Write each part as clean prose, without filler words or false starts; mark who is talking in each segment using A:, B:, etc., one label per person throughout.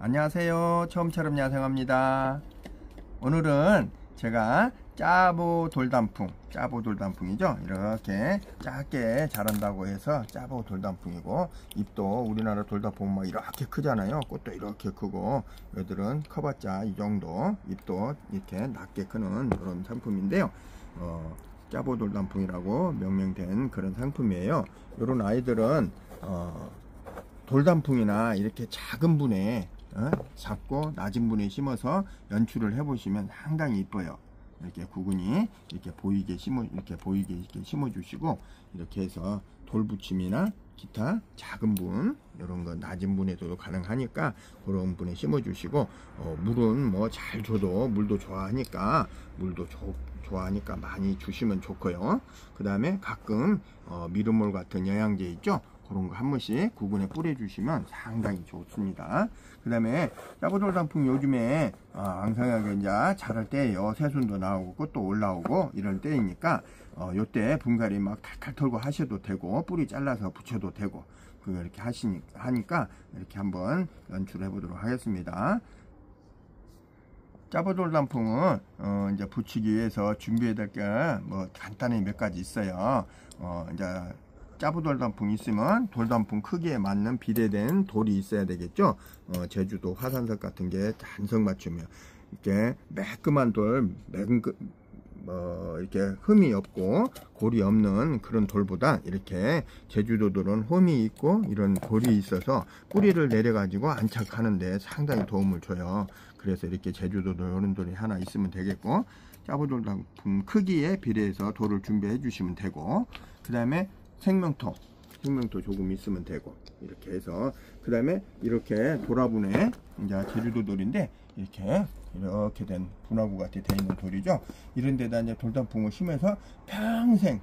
A: 안녕하세요. 처음처럼 야생합니다. 오늘은 제가 짜보 돌단풍이죠. 이렇게 작게 자란다고 해서 짜보 돌단풍이고, 잎도 우리나라 돌단풍 막 이렇게 크잖아요. 꽃도 이렇게 크고, 얘들은 커봤자 이 정도, 잎도 이렇게 낮게 크는 그런 상품인데요. 짜보 돌단풍이라고 명명된 그런 상품이에요. 이런 아이들은 돌단풍이나 이렇게 작은 분에 작고 낮은 분에 심어서 연출을 해 보시면 상당히 이뻐요. 이렇게 구근이 이렇게 보이게 심어 주시고, 이렇게 해서 돌붙임이나 기타 작은 분, 이런 거 낮은 분에도 가능하니까 그런 분에 심어 주시고, 물은 뭐 잘 줘도 물도 좋아하니까 많이 주시면 좋고요. 그 다음에 가끔 미르몰 같은 영양제 있죠, 그런 거 한 번씩 구근에 뿌려 주시면 상당히 좋습니다. 그 다음에 짜보 돌단풍 요즘에 앙상하게 이제 자랄 때예요. 새순도 나오고 꽃도 올라오고 이런 때이니까 요때 분갈이 막 탈탈 털고 하셔도 되고, 뿌리 잘라서 붙여도 되고, 이렇게 하니까 이렇게 한번 연출해 보도록 하겠습니다. 짜보 돌단풍은 이제 붙이기 위해서 준비해야 될 게 뭐 간단히 몇 가지 있어요. 이제 짜보 돌단풍 있으면 돌단풍 크기에 맞는 비례된 돌이 있어야 되겠죠. 제주도 화산석 같은 게 단석 맞추면 이렇게 매끈한 돌, 이렇게 흠이 없고 골이 없는 그런 돌보다, 이렇게 제주도들은 홈이 있고 이런 돌이 있어서 뿌리를 내려 가지고 안착하는데 상당히 도움을 줘요. 그래서 이렇게 제주도도 이런 돌이 하나 있으면 되겠고, 짜보 돌단풍 크기에 비례해서 돌을 준비해 주시면 되고, 그 다음에 생명토 조금 있으면 되고, 이렇게 해서, 그 다음에 이렇게 돌화분에 이제 제주도 돌인데 이렇게 된 분화구 같이 되어 있는 돌이죠. 이런 데다 이제 돌단풍을 심어서 평생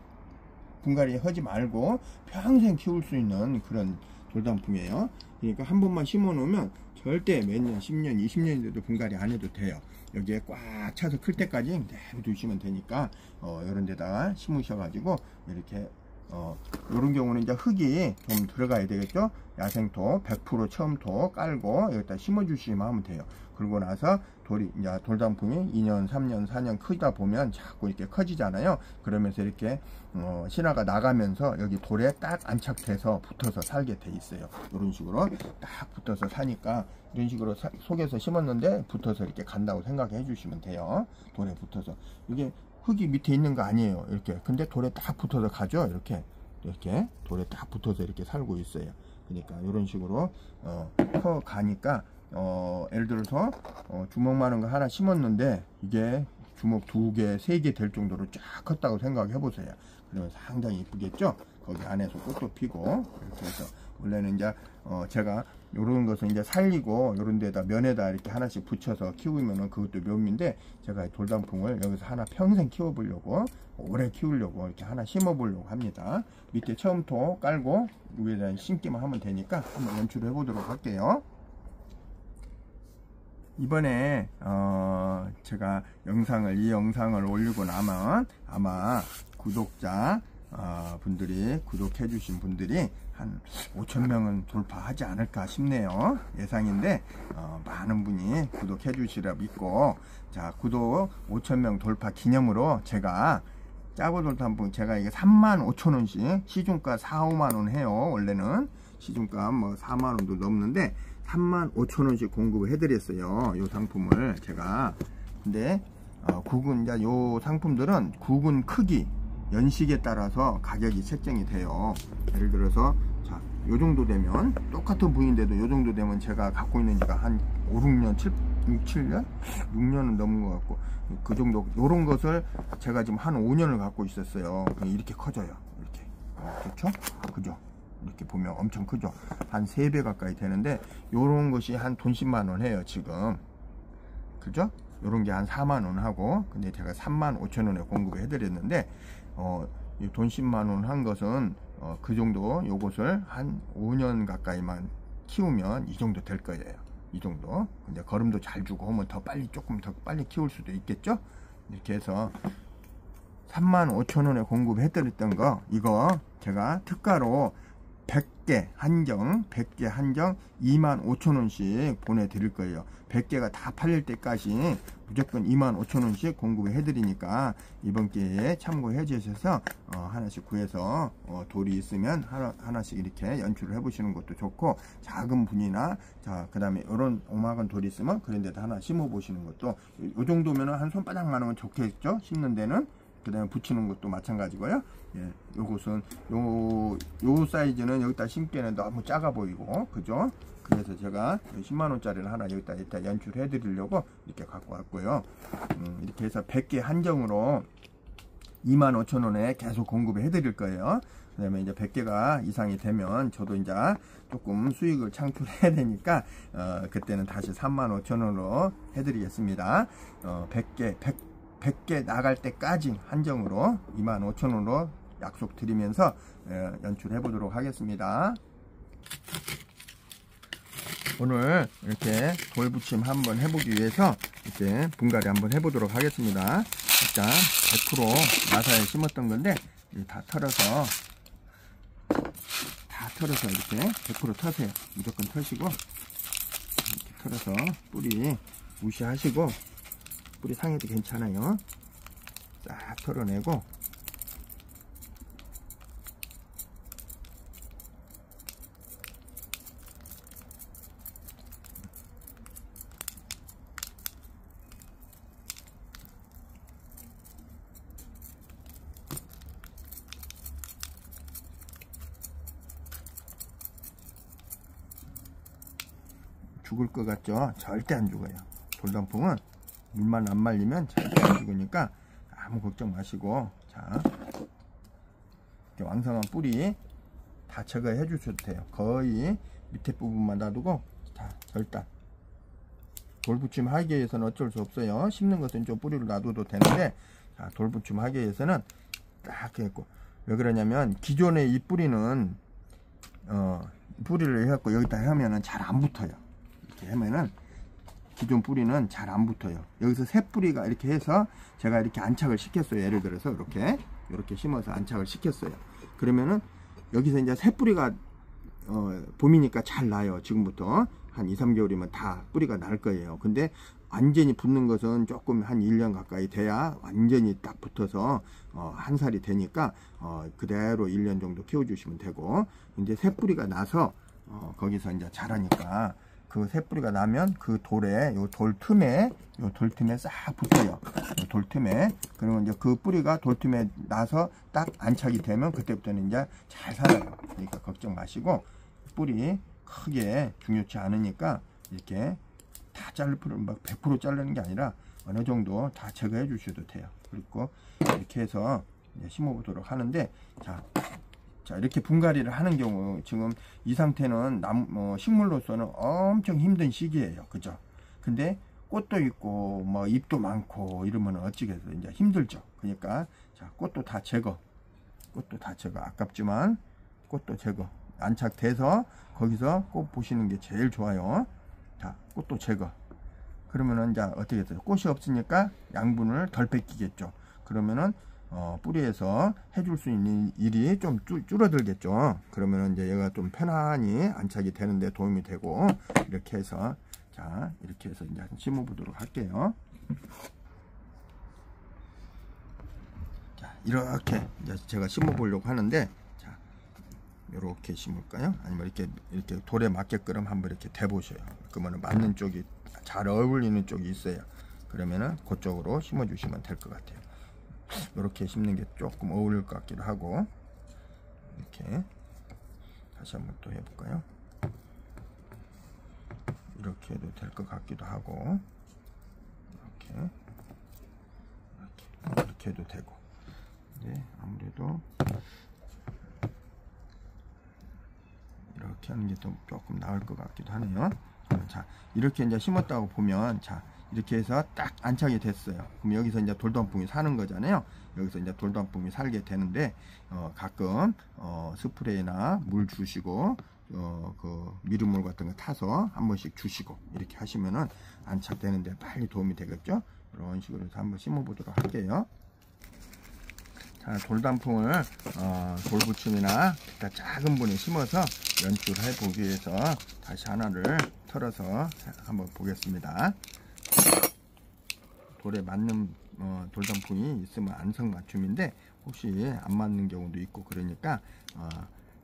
A: 분갈이 하지 말고 평생 키울 수 있는 그런 돌단풍이에요. 그러니까 한 번만 심어 놓으면 절대 몇 년, 10년, 20년이 돼도 분갈이 안 해도 돼요. 여기에 꽉 차서 클 때까지 내두시면 되니까 이런 데다가 심으셔 가지고, 이렇게 이런 경우는 이제 흙이 좀 들어가야 되겠죠. 야생토 100% 처음토 깔고 여기다 심어 주시면 하면 돼요. 그러고 나서 이제 돌단풍이 2년 3년 4년 크다 보면 자꾸 이렇게 커지잖아요. 그러면서 이렇게 신화가 나가면서 여기 돌에 딱 안착돼서 붙어서 살게 돼 있어요. 이런 식으로 딱 붙어서 사니까, 이런 식으로 속에서 심었는데 붙어서 이렇게 간다고 생각해 주시면 돼요. 돌에 붙어서. 이게 흙이 밑에 있는 거 아니에요. 이렇게. 근데 돌에 딱 붙어서 가죠. 이렇게 돌에 딱 붙어서 이렇게 살고 있어요. 그러니까 이런 식으로 커 가니까, 예를 들어서 주먹만한 거 하나 심었는데 이게 주먹 2개, 3개 될 정도로 쫙 컸다고 생각해 보세요. 그러면 상당히 이쁘겠죠. 거기 안에서 꽃도 피고, 이렇게 해서 원래는 이제 제가 요런 것은 이제 살리고 요런 데다 면에다 이렇게 하나씩 붙여서 키우면은 그것도 묘미인데, 제가 돌단풍을 여기서 하나 평생 키워 보려고, 오래 키우려고 이렇게 하나 심어 보려고 합니다. 밑에 처음토 깔고 위에다 심기만 하면 되니까 한번 연출해 보도록 할게요. 이번에 제가 이 영상을 올리고 나면 아마 구독자 분들이, 구독해 주신 분들이 한 5,000명은 돌파하지 않을까 싶네요. 예상인데 많은 분이 구독해 주시라 믿고, 자, 구독 5,000명 돌파 기념으로 제가 짜보 돌단풍, 제가 이게 35,000원씩 시중가 4, 5만원 해요. 원래는 시중가 뭐 4만원도 넘는데 35,000원씩 공급을 해드렸어요. 이 상품을 제가. 근데 이제 요 상품들은 구근 크기, 연식에 따라서 가격이 책정이 돼요. 예를 들어서 자, 요 정도 되면, 똑같은 부위인데도 요 정도 되면 제가 갖고 있는 지가 한 5, 6년, 7년? 6년은 넘은 것 같고, 그 정도, 요런 것을 제가 지금 한 5년을 갖고 있었어요. 이렇게 커져요. 이렇게. 그렇죠? 그죠? 이렇게 보면 엄청 크죠. 한 3배 가까이 되는데, 요런 것이 한 돈 10만원 해요, 지금. 그죠? 요런 게 한 4만원 하고, 근데 제가 35,000원에 공급을 해드렸는데, 돈 10만원 한 것은 그 정도, 요것을 한 5년 가까이만 키우면 이 정도 될 거예요. 이 정도. 근데 거름도 잘 주고 하면 조금 더 빨리 키울 수도 있겠죠. 이렇게 해서 35,000원에 공급해 드렸던 거, 이거 제가 특가로 100개 한정 25,000원씩 보내드릴 거예요. 100개가 다 팔릴 때까지 무조건 25,000원씩 공급을 해드리니까 이번 기회에 참고해 주셔서 하나씩 구해서 돌이 있으면 하나씩 이렇게 연출을 해보시는 것도 좋고, 작은 분이나 그 다음에 이런 오막한 돌이 있으면 그런 데다 하나 심어 보시는 것도, 이 정도면 한 손바닥만하면 좋겠죠, 심는 데는. 그 다음에 붙이는 것도 마찬가지고요. 예, 요것은 요 사이즈는 여기다 심기에는 너무 작아 보이고, 그죠? 그래서 제가 10만원짜리를 하나 여기다 연출해 드리려고 이렇게 갖고 왔고요. 이렇게 해서 100개 한정으로 25,000원에 계속 공급을 해 드릴 거예요. 그 다음에 이제 100개가 이상이 되면 저도 이제 조금 수익을 창출해야 되니까 그때는 다시 35,000원으로 해 드리겠습니다. 100개 나갈 때까지 한정으로 25,000원으로 약속드리면서 연출해 보도록 하겠습니다. 오늘 이렇게 돌붙임 한번 해보기 위해서 이렇게 분갈이 한번 해보도록 하겠습니다. 일단 100% 마사에 심었던 건데 다 털어서 이렇게 100% 터세요. 무조건 터시고, 이렇게 털어서 뿌리 무시하시고, 뿌리 상해도 괜찮아요. 싹 털어내고, 죽을 것 같죠? 절대 안 죽어요. 돌단풍은 물만 안 말리면 절대 안 죽으니까 아무 걱정 마시고, 자, 이렇게 왕성한 뿌리 다 제거해 주셔도 돼요. 거의 밑에 부분만 놔두고, 자, 절단. 돌붙임 하기 위해서는 어쩔 수 없어요. 심는 것은 좀 뿌리를 놔둬도 되는데, 자, 돌붙임 하기 위해서는 딱 했고, 왜 그러냐면 기존의 이 뿌리는 뿌리를 해갖고 여기다 하면은 잘 안 붙어요. 이렇게 하면은 기존 뿌리는 잘 안 붙어요. 여기서 새 뿌리가 이렇게 해서 제가 이렇게 안착을 시켰어요. 예를 들어서 이렇게 심어서 안착을 시켰어요. 그러면은 여기서 이제 새 뿌리가 봄이니까 잘 나요. 지금부터 한 2, 3개월이면 다 뿌리가 날 거예요. 근데 완전히 붙는 것은 조금 한 1년 가까이 돼야 완전히 딱 붙어서 한 살이 되니까 그대로 1년 정도 키워주시면 되고, 이제 새 뿌리가 나서 거기서 이제 자라니까 그 새 뿌리가 나면 그 돌에, 요 돌 틈에 싹 붙어요. 돌 틈에. 그러면 이제 그 뿌리가 돌 틈에 나서 딱 안착이 되면 그때부터는 이제 잘 살아요. 그러니까 걱정 마시고, 뿌리 크게 중요치 않으니까 이렇게 다 자를 필요는 막 100% 자르는 게 아니라 어느 정도 다 제거해 주셔도 돼요. 그리고 이렇게 해서 심어 보도록 하는데, 자, 이렇게 분갈이를 하는 경우 지금 이 상태는 식물로서는 엄청 힘든 시기예요. 그죠? 근데 꽃도 있고 뭐 잎도 많고 이러면 어찌겠어요. 이제 힘들죠. 그러니까 자, 꽃도 다 제거. 아깝지만 꽃도 제거. 안착돼서 거기서 꽃 보시는 게 제일 좋아요. 자, 꽃도 제거. 그러면은 이제 어떻게 돼요? 꽃이 없으니까 양분을 덜 뺏기겠죠. 그러면은 뿌리에서 해줄 수 있는 일이 좀 줄어들겠죠. 그러면은 이제 얘가 좀 편안히 안착이 되는데 도움이 되고, 이렇게 해서, 자, 이렇게 해서 이제 심어 보도록 할게요. 자, 이렇게 이제 제가 심어 보려고 하는데, 자, 이렇게 심을까요? 아니면 이렇게 돌에 맞게끔 한번 이렇게 대보셔요. 그러면 맞는 쪽이, 잘 어울리는 쪽이 있어요. 그러면은 그쪽으로 심어 주시면 될 것 같아요. 이렇게 심는 게 조금 어울릴 것 같기도 하고, 이렇게 다시 한번 또 해볼까요? 이렇게 해도 될 것 같기도 하고, 이렇게 해도 되고. 네, 아무래도 이렇게 하는 게 좀 조금 나을 것 같기도 하네요. 자, 이렇게 이제 심었다고 보면, 자, 이렇게 해서 딱 안착이 됐어요. 그럼 여기서 이제 돌단풍이 사는 거잖아요. 여기서 이제 돌단풍이 살게 되는데, 가끔 스프레이나 물 주시고, 그 미름물 같은 거 타서 한 번씩 주시고 이렇게 하시면은 안착되는데 빨리 도움이 되겠죠. 이런 식으로 해서 한번 심어 보도록 할게요. 자, 돌단풍을 돌부침이나 기타 작은 분에 심어서 연출해 보기 위해서 다시 하나를 털어서 한번 보겠습니다. 돌에 맞는 돌단풍이 있으면 안성맞춤인데 혹시 안 맞는 경우도 있고 그러니까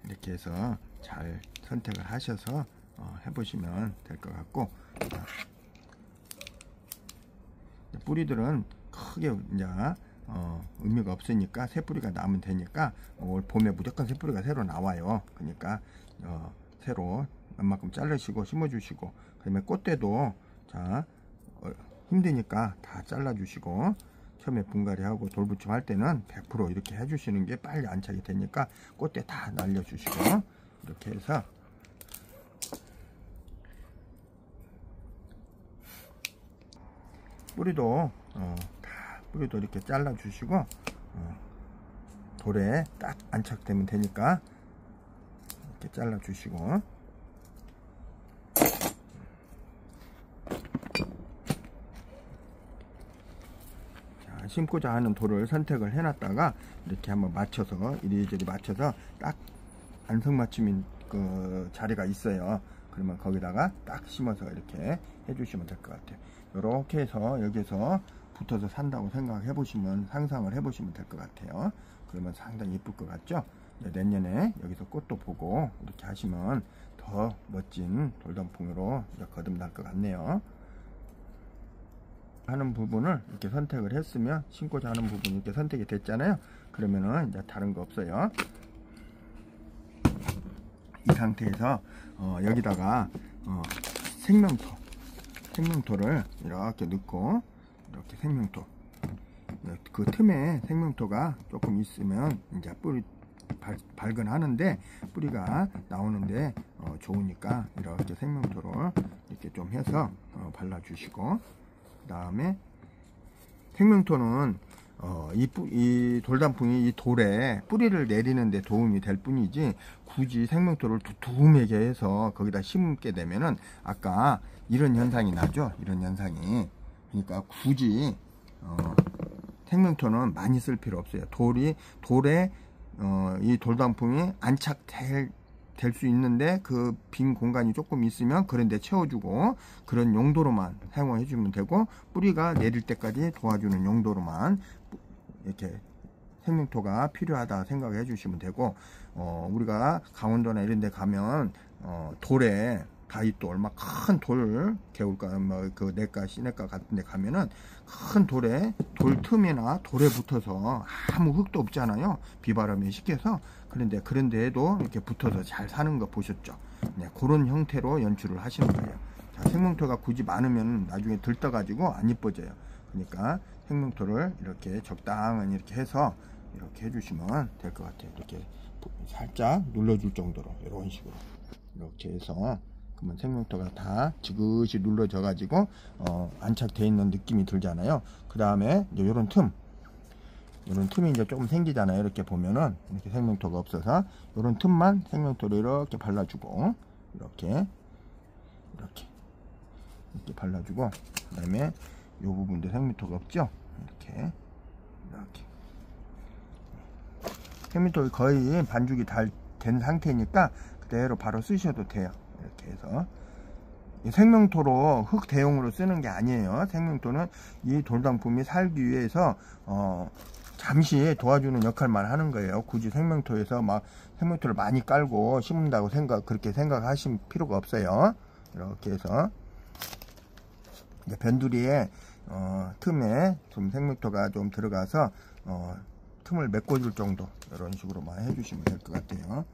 A: 이렇게 해서 잘 선택을 하셔서 해보시면 될 것 같고, 뿌리들은 크게 이제 의미가 없으니까 새 뿌리가 나면 되니까 올 봄에 무조건 새 뿌리가 새로 나와요. 그러니까 새로 웬만큼 자르시고 심어주시고, 그다음에 꽃대도 자 힘드니까 다 잘라주시고, 처음에 분갈이하고 돌부침 할 때는 100% 이렇게 해주시는 게 빨리 안착이 되니까 꽃대 다 날려주시고, 이렇게 해서 뿌리도 뿌리도 이렇게 잘라 주시고 돌에 딱 안착되면 되니까 이렇게 잘라 주시고, 자, 심고자 하는 돌을 선택을 해 놨다가 이렇게 한번 맞춰서 이리저리 맞춰서 딱 안성맞춤인 그 자리가 있어요. 그러면 거기다가 딱 심어서 이렇게 해주시면 될 것 같아요. 이렇게 해서 여기서 붙어서 산다고 생각해 보시면, 상상을 해 보시면 될 것 같아요. 그러면 상당히 이쁠 것 같죠? 내년에 여기서 꽃도 보고 이렇게 하시면 더 멋진 돌단풍으로 거듭날 것 같네요. 하는 부분을 이렇게 선택을 했으면, 심고자 하는 부분이 이렇게 선택이 됐잖아요. 그러면은 이제 다른 거 없어요. 이 상태에서 여기다가 생명토를 이렇게 넣고, 이렇게 생명토, 그 틈에 생명토가 조금 있으면 이제 뿌리 발근하는데, 뿌리가 나오는데 좋으니까 이렇게 생명토를 이렇게 좀 해서 발라주시고, 그 다음에 생명토는 이 돌단풍이 이 돌에 뿌리를 내리는데 도움이 될 뿐이지, 굳이 생명토를 두툼하게 해서 거기다 심게 되면은 아까 이런 현상이 나죠. 이런 현상이. 그러니까 굳이 생명토는 많이 쓸 필요 없어요. 돌에 이 돌단풍이 안착될 수 있는데 그 빈 공간이 조금 있으면 그런 데 채워주고, 그런 용도로만 사용해 주면 되고, 뿌리가 내릴 때까지 도와주는 용도로만 이렇게 생명토가 필요하다 생각해 주시면 되고, 우리가 강원도나 이런 데 가면 돌에 가위돌, 막 큰 돌, 개울가, 그 내과 시내가 같은 데 가면은 큰 돌에, 돌 틈이나 돌에 붙어서 아무 흙도 없잖아요. 비바람에 식혀서. 그런데 그런 데에도 이렇게 붙어서 잘 사는 거 보셨죠? 네, 그런 형태로 연출을 하시는 거예요. 자, 생명토가 굳이 많으면 나중에 들떠가지고 안 이뻐져요. 그러니까 생명토를 이렇게 적당히 이렇게 해서 이렇게 해주시면 될 것 같아요. 이렇게 살짝 눌러줄 정도로, 이런 식으로 이렇게 해서, 그러면 생명토가 다 지그시 눌러져 가지고 안착되어 있는 느낌이 들잖아요. 그 다음에 이제 이런 틈이 이제 조금 생기잖아요. 이렇게 보면은 이렇게 생명토가 없어서 이런 틈만 생명토를 이렇게 발라주고, 이렇게 발라주고, 그 다음에 이 부분도 생명토가 없죠. 이렇게 생명토가 거의 반죽이 다 된 상태니까 그대로 바로 쓰셔도 돼요. 이렇게 해서 생명토로 흙 대용으로 쓰는 게 아니에요. 생명토는 이 돌단풍이 살기 위해서 잠시 도와주는 역할만 하는 거예요. 굳이 생명토에서 막 생명토를 많이 깔고 심는다고 그렇게 생각하실 필요가 없어요. 이렇게 해서 이제 변두리에 틈에 좀 생명토가 좀 들어가서 틈을 메꿔줄 정도, 이런 식으로만 해주시면 될 것 같아요.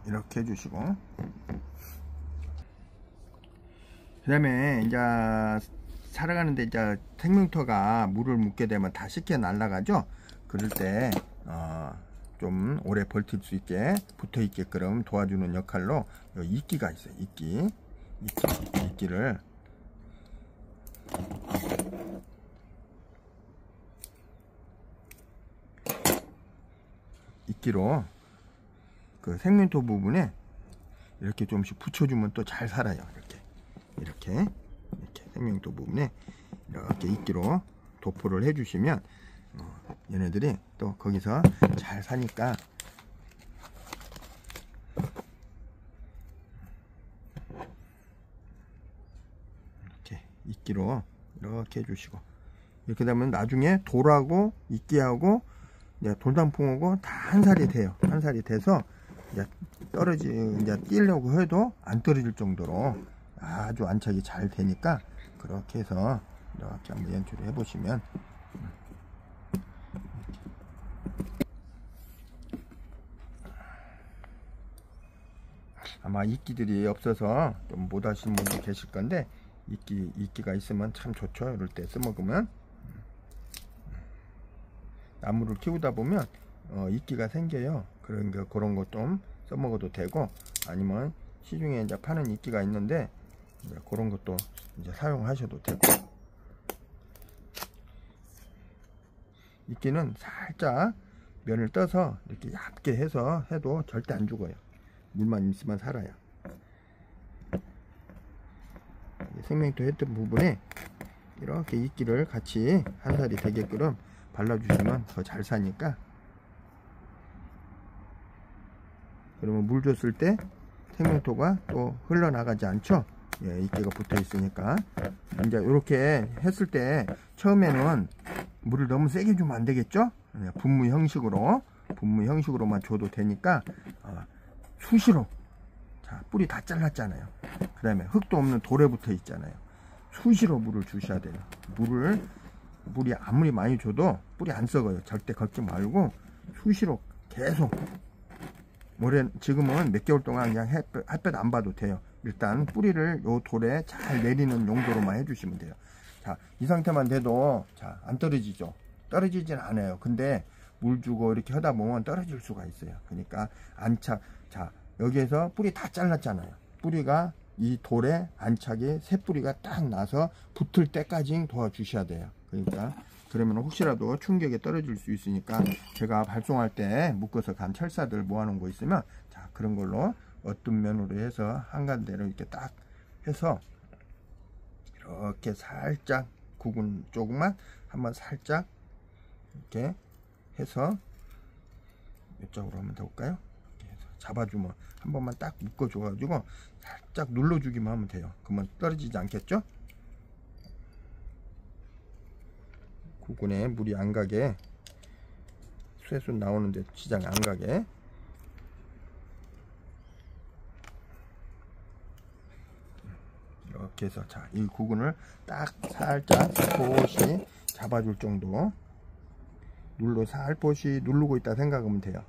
A: 이렇게 해주시고, 그 다음에 이제 살아가는데 이제 생명토가 물을 묻게 되면 다 씻겨 날아가죠. 그럴 때 좀 오래 버틸 수 있게 붙어 있게끔 도와주는 역할로 이끼가 있어요. 이끼로 그 생명토 부분에 이렇게 조금씩 붙여주면 또 잘 살아요. 이렇게 생명토 부분에 이렇게 이끼로 도포를 해주시면 얘네들이 또 거기서 잘 사니까 이렇게 이끼로 이렇게 해주시고, 이렇게 되면 나중에 돌하고 이끼하고 이제 돌단풍하고 다 한 살이 돼요. 한 살이 돼서 이제 이제 띄려고 해도 안 떨어질 정도로 아주 안착이 잘 되니까, 그렇게 해서 이렇게 한번 연출을 해보시면 아마 이끼들이 없어서 좀 못 하시는 분도 계실 건데, 이끼가 있으면 참 좋죠. 이럴 때 써먹으면. 나무를 키우다 보면 이끼가 생겨요. 그러니까 그런 거 좀 써먹어도 되고, 아니면 시중에 이제 파는 이끼가 있는데 그런 것도 이제 사용하셔도 되고. 이끼는 살짝 면을 떠서 이렇게 얇게 해서 해도 절대 안 죽어요. 물만 있으면 살아요. 생명토 했던 부분에 이렇게 이끼를 같이 한 살이 되게끔 발라주시면 더 잘 사니까. 그러면 물 줬을 때 생명토가 또 흘러나가지 않죠. 예, 이끼가 붙어 있으니까. 이제 이렇게 했을 때 처음에는 물을 너무 세게 주면 안 되겠죠. 예, 분무 형식으로만 줘도 되니까 수시로. 자, 뿌리 다 잘랐잖아요. 그 다음에 흙도 없는 돌에 붙어 있잖아요. 수시로 물을 주셔야 돼요. 물이 아무리 많이 줘도 뿌리 안 썩어요. 절대 걷지 말고 수시로 계속. 지금은 몇 개월 동안 그냥 햇볕 안 봐도 돼요. 일단 뿌리를 요 돌에 잘 내리는 용도로만 해주시면 돼요. 자, 이 상태만 돼도 안 떨어지죠. 떨어지진 않아요. 근데 물 주고 이렇게 하다 보면 떨어질 수가 있어요. 그러니까 안착. 자, 여기에서 뿌리 다 잘랐잖아요. 뿌리가 이 돌에 안착이 새 뿌리가 딱 나서 붙을 때까지 도와주셔야 돼요. 그러니까 그러면 혹시라도 충격에 떨어질 수 있으니까, 제가 발송할 때 묶어서 간 철사들 모아놓은 거 있으면, 자, 그런 걸로 어떤 면으로 해서 한간대로 이렇게 딱 해서 이렇게 살짝 구근 쪽만 한번 살짝 이렇게 해서 이쪽으로 한번 더 볼까요? 이렇게 해서 잡아주면 한 번만 딱 묶어줘 가지고 살짝 눌러주기만 하면 돼요. 그러면 떨어지지 않겠죠? 구근에 물이 안 가게, 쇠순 나오는데 지장이 안 가게. 이렇게 해서, 자, 이 구근을 딱 살짝 살포시 잡아줄 정도 살포시 누르고 있다 생각하면 돼요.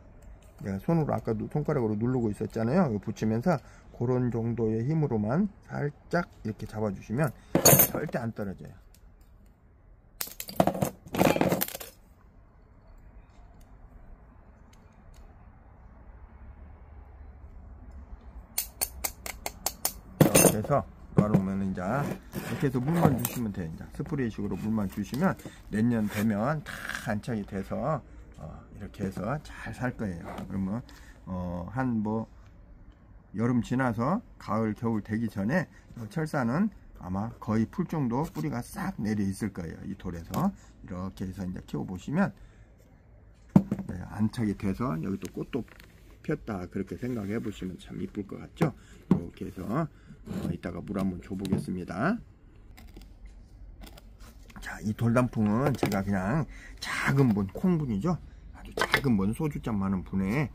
A: 내가 손으로 아까도 손가락으로 누르고 있었잖아요. 이거 붙이면서 그런 정도의 힘으로만 살짝 이렇게 잡아주시면 절대 안 떨어져요. 이렇게 해서 놔놓으면 이제 이렇게 해서 물만 주시면 돼요. 이제 스프레이식으로 물만 주시면 내년 되면 다 안착이 돼서 이렇게 해서 잘 살 거예요. 그러면 한 여름 지나서 가을 겨울 되기 전에 철사는 아마 거의 풀 정도 뿌리가 싹 내려 있을 거예요. 이 돌에서 이렇게 해서 이제 키워 보시면 안착이 돼서 여기 또 꽃도 폈다, 그렇게 생각해 보시면 참 이쁠 것 같죠. 이렇게 해서 이따가 물 한번 줘 보겠습니다. 자, 이 돌단풍은 제가 그냥 작은 분, 콩분이죠. 아주 작은 분, 소주잔 많은 분에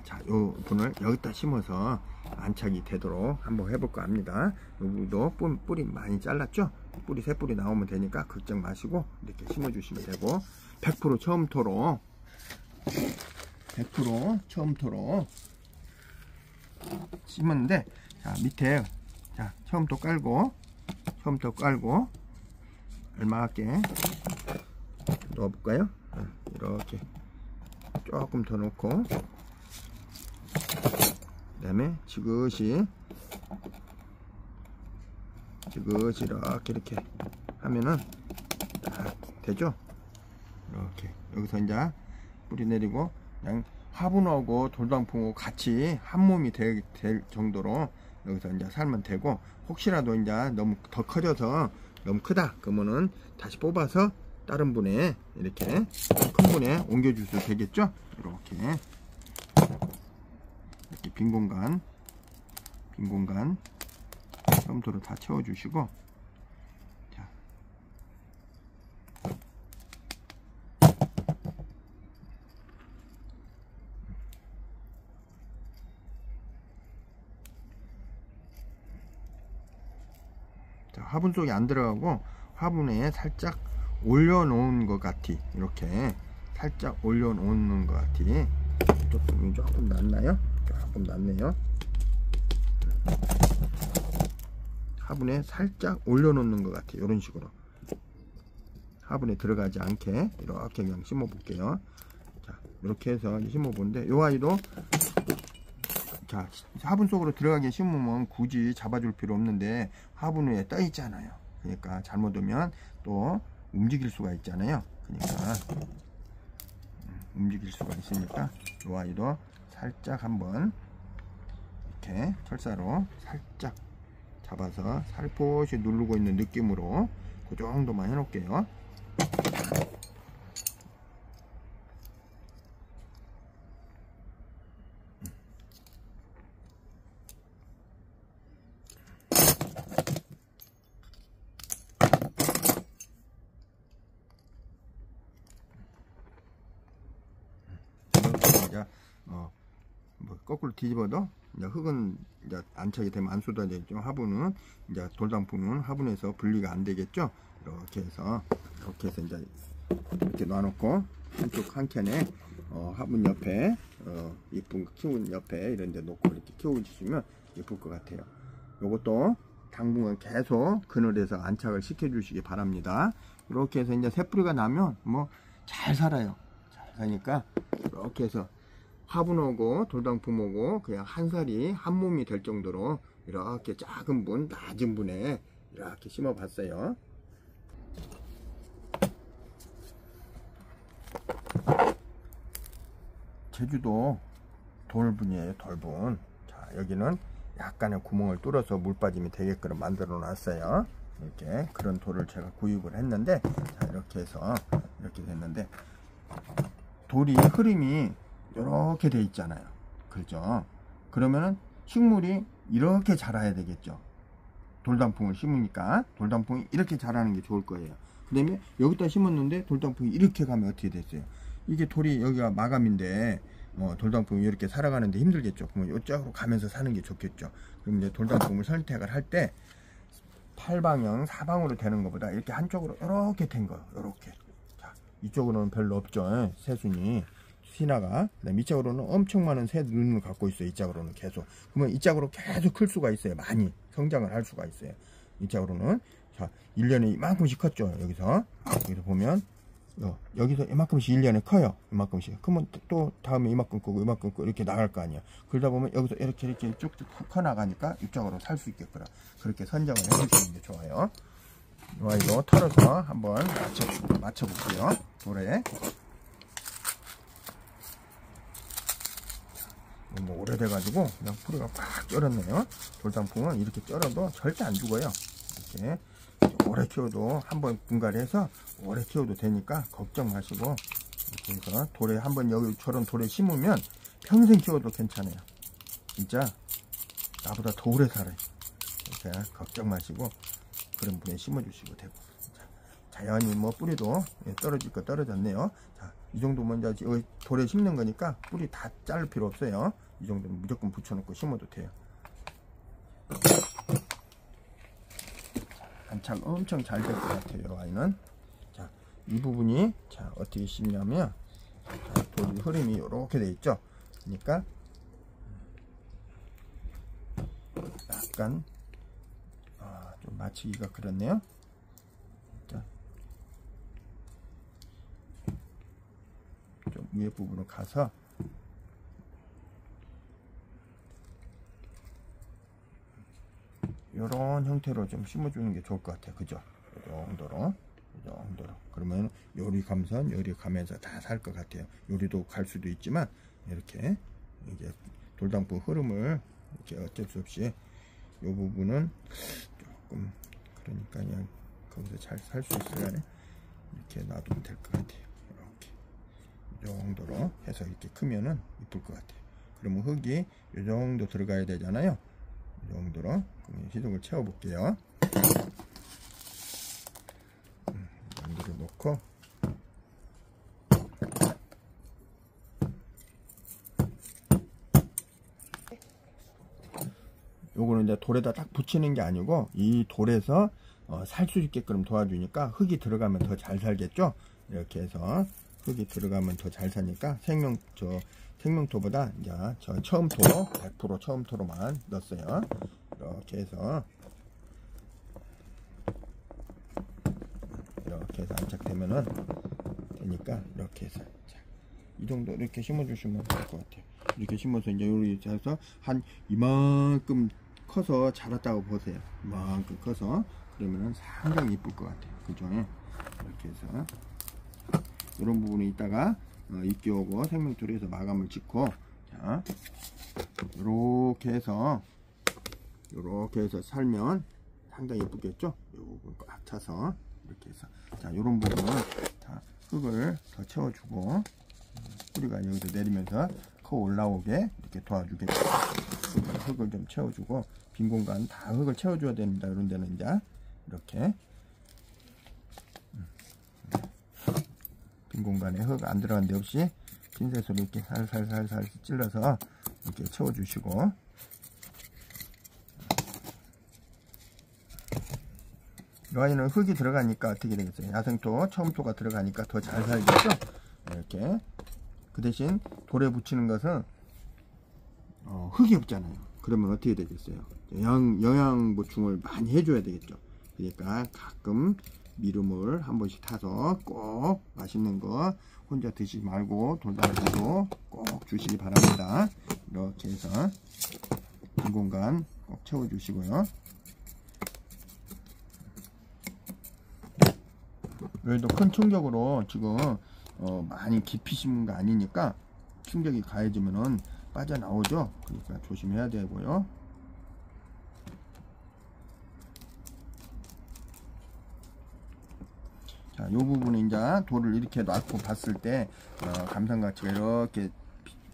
A: 자, 요 분을 여기다 심어서 안착이 되도록 한번 해볼까 합니다. 여기도 뿌리 많이 잘랐죠. 뿌리 새 뿌리 나오면 되니까 걱정 마시고 이렇게 심어주시면 되고, 100% 처음토로 100% 처음토로 심었는데, 자, 밑에 자, 처음토 깔고 알맞게 넣어볼까요? 이렇게 조금 더 넣고, 그 다음에 지그시 이렇게 하면은 딱 되죠. 이렇게 여기서 이제 뿌리 내리고 그냥 화분하고 돌방풍하고 같이 한 몸이 될 정도로 여기서 이제 살면 되고, 혹시라도 이제 너무 더 커져서 너무 크다 그러면은 다시 뽑아서 다른 분에 이렇게 큰 분에 옮겨 주셔도 되겠죠. 이렇게 빈 공간 처음부터 다 채워 주시고, 자, 화분 속에 안 들어가고 화분에 살짝 올려놓은 것 같이, 이렇게 살짝 올려놓는 것 같이. 조금 낫나요? 조금 낫네요. 화분에 살짝 올려놓는 것 같아요. 이런 식으로 화분에 들어가지 않게 이렇게 그냥 심어 볼게요. 자, 이렇게 해서 심어 보는데, 요 아이도 자, 화분 속으로 들어가게 심으면 굳이 잡아줄 필요 없는데 화분 위에 떠 있잖아요. 그러니까 잘못하면 또 움직일 수가 있잖아요. 그러니까 움직일 수가 있으니까 요 아이도 살짝 한번 이렇게 철사로 살짝 잡아서 살포시 누르고 있는 느낌으로 그 정도만 해 놓을게요. 뭐 거꾸로 뒤집어도 이제 흙은 이제 안착이 되면 안 쏟아지죠. 화분은 이제 돌단풍은 화분에서 분리가 안 되겠죠. 이렇게 해서 이제 이렇게 놔놓고 한쪽 한 켠에 화분 옆에 이쁜 키운 옆에 이런 데 놓고 이렇게 키워주시면 예쁠 것 같아요. 요것도 당분간 계속 그늘에서 안착을 시켜 주시기 바랍니다. 이렇게 해서 이제 새뿌리가 나면 뭐 잘 살아요. 잘 사니까 이렇게 해서 화분하고 돌방품하고 그냥 한 살이 한 몸이 될 정도로 이렇게 작은 분, 낮은 분에 이렇게 심어 봤어요. 제주도 돌분이에요. 돌분. 자, 여기는 약간의 구멍을 뚫어서 물 빠짐이 되게끔 만들어 놨어요. 이렇게 그런 돌을 제가 구입을 했는데, 자, 이렇게 해서 이렇게 됐는데, 돌이 흐름이 이렇게 돼 있잖아요. 그렇죠? 그러면은 식물이 이렇게 자라야 되겠죠. 돌단풍을 심으니까 돌단풍이 이렇게 자라는 게 좋을 거예요. 그 다음에 여기다 심었는데 돌단풍이 이렇게 가면 어떻게 됐어요? 이게 돌이 여기가 마감인데 돌단풍이 이렇게 살아가는데 힘들겠죠. 그러면 이쪽으로 가면서 사는 게 좋겠죠. 그럼 이제 돌단풍을 선택을 할 때 8방향 4방으로 되는 것보다 이렇게 한쪽으로 이렇게 된 거예요. 이렇게. 자, 이쪽으로는 별로 없죠. 새순이 신화가. 그다음에 이쪽으로는 엄청 많은 새 눈을 갖고 있어요. 이쪽으로는 계속. 그러면 이쪽으로 계속 클 수가 있어요. 많이 성장을 할 수가 있어요. 이쪽으로는. 자, 1년에 이만큼씩 컸죠. 여기서 보면 여기서 이만큼씩 1년에 커요. 이만큼씩. 그러면 또 다음에 이만큼 끄고 이만큼 끄고 이렇게 나갈 거 아니야. 그러다 보면 여기서 이렇게 쭉쭉 커 나가니까 이쪽으로 살 수 있겠구나. 그렇게 선정을 해주시는 게 좋아요. 이 아이도 털어서 한번 맞춰 볼게요. 돌에. 너무 오래돼가지고 그냥 뿌리가 꽉 쩔었네요. 돌단풍은 이렇게 쩔어도 절대 안 죽어요. 이렇게 오래 키워도 한번 분갈이해서 오래 키워도 되니까 걱정 마시고, 이렇게 해서 돌에 한번 여기처럼 돌에 심으면 평생 키워도 괜찮아요. 진짜 나보다 더 오래 살아요. 이렇게 걱정 마시고 그런 분에 심어주시고 되고. 자연히 뭐 뿌리도 떨어질 거 떨어졌네요. 자, 이 정도면 이제 돌에 심는 거니까 뿌리 다 자를 필요 없어요. 이 정도는 무조건 붙여놓고 심어도 돼요. 안착 엄청 잘 될 것 같아요. 아이는. 자, 이 부분이 자 어떻게 심냐면, 자, 돌 흐름이 이렇게 돼 있죠. 그러니까 약간 좀 맞추기가 그렇네요. 자, 좀 위에 부분으로 가서 이런 형태로 좀 심어주는 게 좋을 것 같아요. 그죠? 이 정도로. 그러면 요리 감선, 요리 가면서 다 살 것 같아요. 요리도 갈 수도 있지만 이렇게 이제 돌담프 흐름을 이렇게 어쩔 수 없이 이 부분은 조금 그러니까 그냥 거기서 잘 살 수 있어야 이렇게 놔두면 될 것 같아요. 이렇게 이 정도로 해서 이렇게 크면은 이쁠 것 같아요. 그러면 흙이 이 정도 들어가야 되잖아요. 이 정도로 희석을 채워 볼게요. 만들어 놓고 요거는 이제 돌에다 딱 붙이는 게 아니고 이 돌에서 살 수 있게끔 도와주니까 흙이 들어가면 더 잘 살겠죠. 이렇게 해서 흙이 들어가면 더 잘 사니까 생명토보다 이제 저 처음토 100% 처음토로만 넣었어요. 이렇게 해서 안착되면은 되니까 이렇게 해서 자, 이 정도 이렇게 심어주시면 될 것 같아요. 이렇게 심어서 이제 이렇게 해서 한 이만큼 커서 자랐다고 보세요. 이만큼 커서 그러면은 상당히 이쁠 것 같아요. 그죠? 이렇게 해서 이런 부분에 있다가 입기 오고 생명토로 해서 마감을 짓고 자 이렇게 해서 살면 상당히 예쁘겠죠? 이 부분 꽉 차서 이렇게 해서 자 이런 부분은 다 흙을 더 채워주고 뿌리가 여기서 내리면서 커 올라오게 이렇게 도와주겠죠. 흙을 좀 채워주고 빈 공간 다 흙을 채워줘야 됩니다. 이런 데는 이제 이렇게 빈 공간에 흙 안 들어간 데 없이 핀셋으로 이렇게 살살살살 찔러서 이렇게 채워주시고 이 아이는 흙이 들어가니까 어떻게 되겠어요? 야생토, 처음토가 들어가니까 더 잘 살겠죠? 이렇게 그 대신 돌에 붙이는 것은 흙이 없잖아요. 그러면 어떻게 되겠어요? 영양 보충을 많이 해줘야 되겠죠. 그러니까 가끔 미름을 한 번씩 타서 꼭 맛있는 거 혼자 드시지 말고 돌담프도 꼭 주시기 바랍니다. 이렇게 해서 빈 공간 꼭 채워주시고요. 여기도 큰 충격으로 지금 많이 깊이 심은 거 아니니까 충격이 가해지면은 빠져나오죠. 그러니까 조심해야 되고요. 자, 요 부분에 이제 돌을 이렇게 놔고 봤을 때 감상가치가 이렇게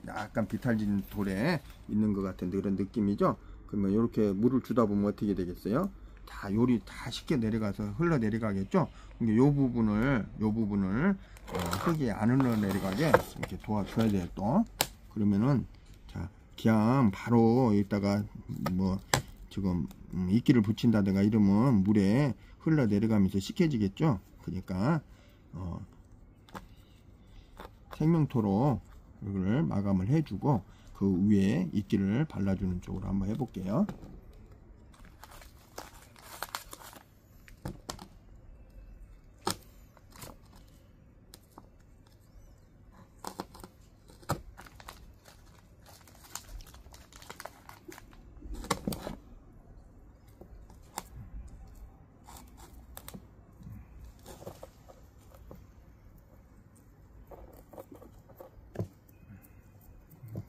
A: 약간 비탈진 돌에 있는 것 같은 그런 느낌이죠. 그러면 이렇게 물을 주다 보면 어떻게 되겠어요? 다 요리 다 쉽게 내려가서 흘러 내려가겠죠. 근데 요 부분을 흙이 안 흘러 내려가게 이렇게 도와줘야 돼요. 또 그러면은 자 그냥 바로 이따가 뭐 지금 이끼를 붙인다든가 이러면 물에 흘러 내려가면서 식혀지겠죠. 그러니까 생명토로 이걸 마감을 해주고 그 위에 이끼를 발라주는 쪽으로 한번 해볼게요.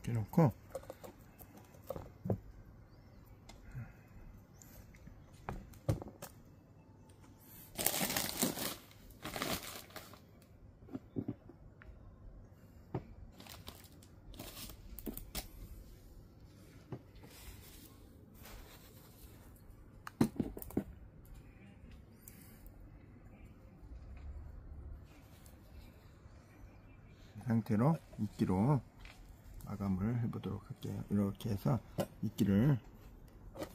A: 이렇게 놓고 상태로 이끼로 마감을 해보도록 할게요. 이렇게 해서 이끼를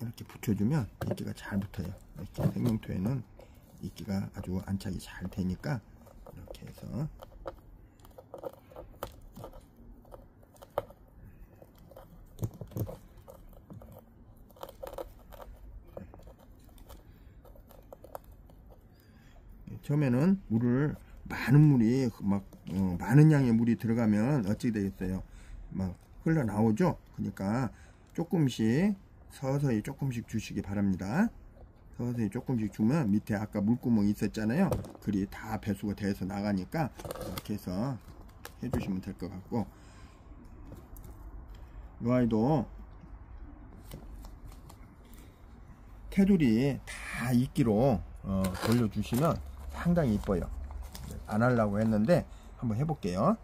A: 이렇게 붙여주면 이끼가 잘 붙어요. 이렇게 생명토에는 이끼가 아주 안착이 잘 되니까 이렇게 해서 처음에는 많은 물이 많은 양의 물이 들어가면 어찌 되겠어요? 막 흘러나오죠. 그러니까 조금씩 서서히 조금씩 주시기 바랍니다. 서서히 조금씩 주면 밑에 아까 물구멍이 있었잖아요. 그리 다 배수가 돼서 나가니까 이렇게 해서 해주시면 될 것 같고 이 아이도 테두리 다 이끼로 돌려주시면 상당히 이뻐요. 안 하려고 했는데 한번 해볼게요.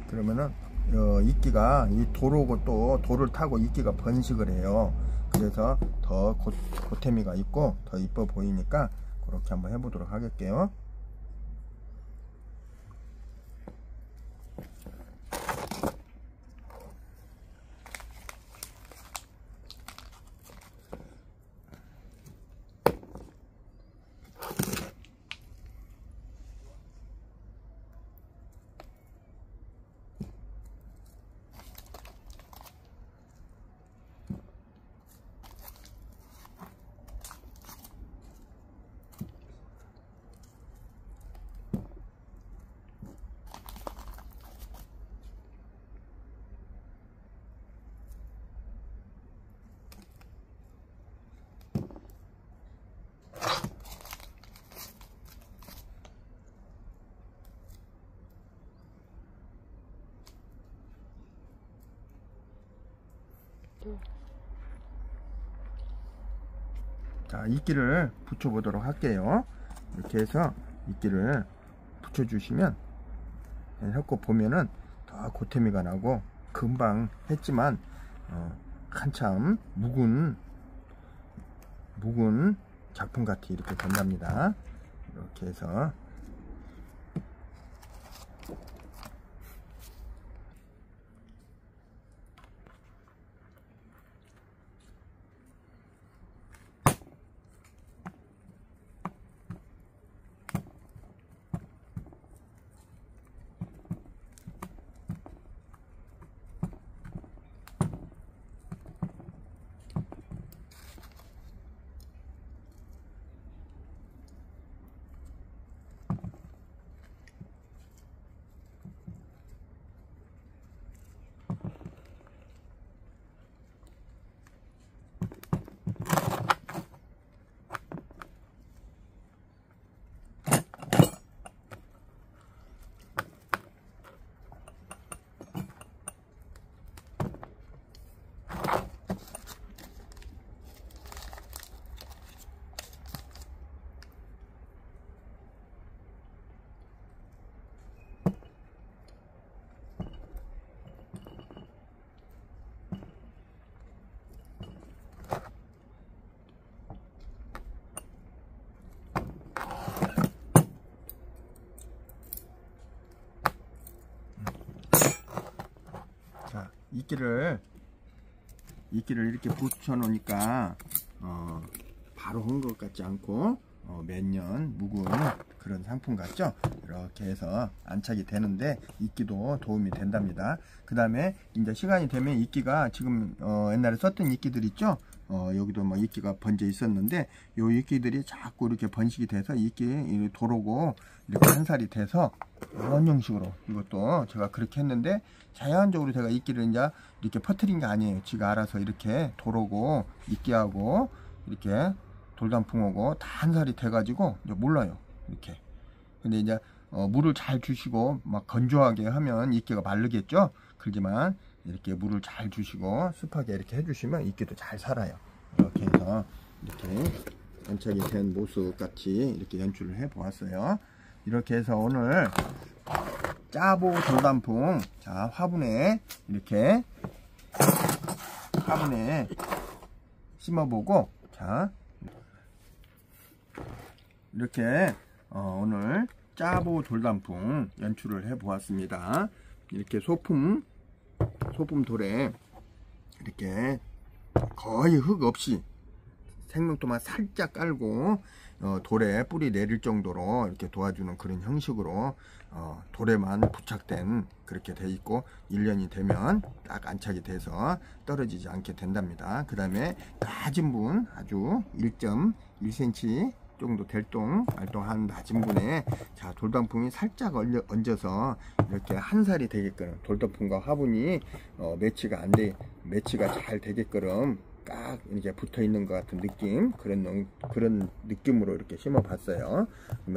A: 그러면은 이끼가 이 돌오고 또 돌을 타고 이끼가 번식을 해요. 그래서 더 고태미가 있고 더 이뻐 보이니까 그렇게 한번 해보도록 하겠게요. 자, 이끼를 붙여 보도록 할게요. 이렇게 해서 이끼를 붙여 주시면 했고 보면은 더 고태미가 나고 금방 했지만 한참 묵은 작품같이 이렇게 된답니다. 이렇게 해서 이끼를 이렇게 붙여 놓으니까 바로 한 것 같지 않고 몇 년 묵은 그런 상품 같죠. 이렇게 해서 안착이 되는데 이끼도 도움이 된답니다. 그 다음에 이제 시간이 되면 이끼가 지금 옛날에 썼던 이끼들 있죠. 여기도 뭐 이끼가 번져 있었는데 요 이끼들이 자꾸 이렇게 번식이 돼서 이끼 도로고 이렇게 한 살이 돼서 이런 형식으로, 이것도 제가 그렇게 했는데 자연적으로 제가 이끼를 이제 이렇게 퍼뜨린 게 아니에요. 지가 알아서 이렇게 도로고 이끼하고 이렇게 돌단풍하고 다 한 살이 돼 가지고 이제 몰라요. 이렇게. 근데 이제 물을 잘 주시고 막 건조하게 하면 이끼가 마르겠죠. 그렇지만 이렇게 물을 잘 주시고 습하게 이렇게 해주시면 이끼도 잘 살아요. 이렇게 해서 이렇게 안착이 된 모습 같이 이렇게 연출을 해 보았어요. 이렇게 해서 오늘 짜보 돌단풍, 자, 화분에 이렇게 화분에 심어보고, 자, 이렇게 오늘 짜보 돌단풍 연출을 해 보았습니다. 이렇게 소품 돌에 이렇게 거의 흙 없이 생명토만 살짝 깔고 돌에 뿌리 내릴 정도로 이렇게 도와주는 그런 형식으로 돌에만 부착된 그렇게 돼 있고 1년이 되면 딱 안착이 돼서 떨어지지 않게 된답니다. 그 다음에 낮은 분, 아주 1.1cm 정도 될동 말똥한 낮은 분에 자 돌단풍이 살짝 얹어서 이렇게 한 살이 되게끔 돌단풍과 화분이 매치가 잘 되게끔 딱 이렇게 붙어 있는 것 같은 느낌, 그런 느낌으로 이렇게 심어 봤어요.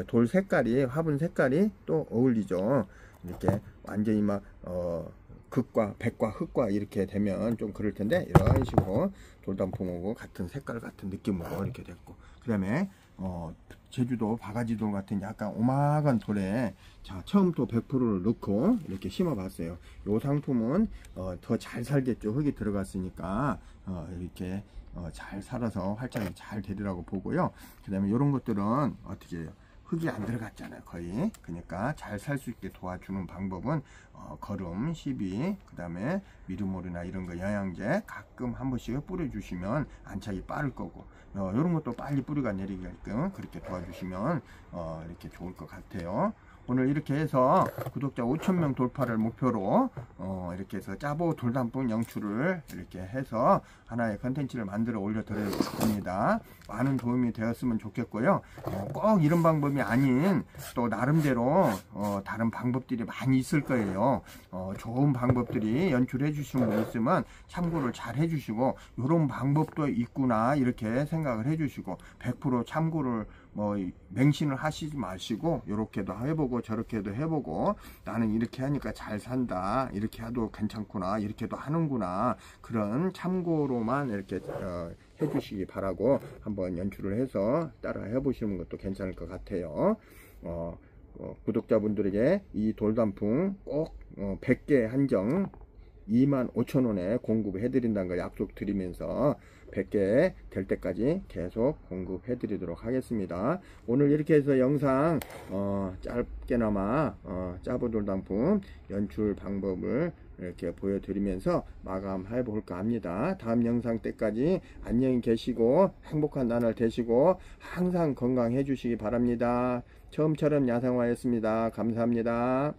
A: 돌 색깔이, 화분 색깔이 또 어울리죠. 이렇게 완전히 막 극과 백과 흑과 이렇게 되면 좀 그럴 텐데, 이런 식으로 돌단풍하고 같은 색깔 같은 느낌으로 이렇게 됐고, 그 다음에 제주도 바가지돌 같은 약간 오막한 돌에 자 처음부터 100%를 넣고 이렇게 심어 봤어요. 이 상품은 더 잘 살겠죠. 흙이 들어갔으니까 이렇게 잘 살아서 활짝이 잘 되리라고 보고요. 그 다음에 이런 것들은 어떻게 해요? 흙이 안 들어갔잖아요, 거의. 그러니까 잘 살 수 있게 도와주는 방법은 거름, 시비, 그 다음에 미르모르나 이런 거 영양제 가끔 한 번씩 뿌려주시면 안착이 빠를 거고, 이런 것도 빨리 뿌리가 내리게끔 그렇게 도와주시면 이렇게 좋을 것 같아요. 오늘 이렇게 해서 구독자 5,000명 돌파를 목표로 이렇게 해서 짜보 돌단풍 영출을 이렇게 해서 하나의 컨텐츠를 만들어 올려드렸습니다. 많은 도움이 되었으면 좋겠고요. 꼭 이런 방법이 아닌 또 나름대로 다른 방법들이 많이 있을 거예요. 좋은 방법들이 연출해 주시는 분 있으면 참고를 잘 해주시고, 이런 방법도 있구나 이렇게 생각을 해주시고, 100% 참고를 맹신을 하시지 마시고 이렇게도 해보고 저렇게도 해보고, 나는 이렇게 하니까 잘 산다, 이렇게 해도 괜찮구나, 이렇게도 하는구나, 그런 참고로만 이렇게 해주시기 바라고, 한번 연출을 해서 따라 해보시는 것도 괜찮을 것 같아요. 구독자분들에게 이 돌단풍 꼭 100개 한정 25,000원에 공급해 드린다는 걸 약속드리면서 100개 될 때까지 계속 공급해 드리도록 하겠습니다. 오늘 이렇게 해서 영상 짧게나마 짜보 돌단풍 연출 방법을 이렇게 보여드리면서 마감해 볼까 합니다. 다음 영상 때까지 안녕히 계시고 행복한 나날 되시고 항상 건강해 주시기 바랍니다. 처음처럼 야생화였습니다. 감사합니다.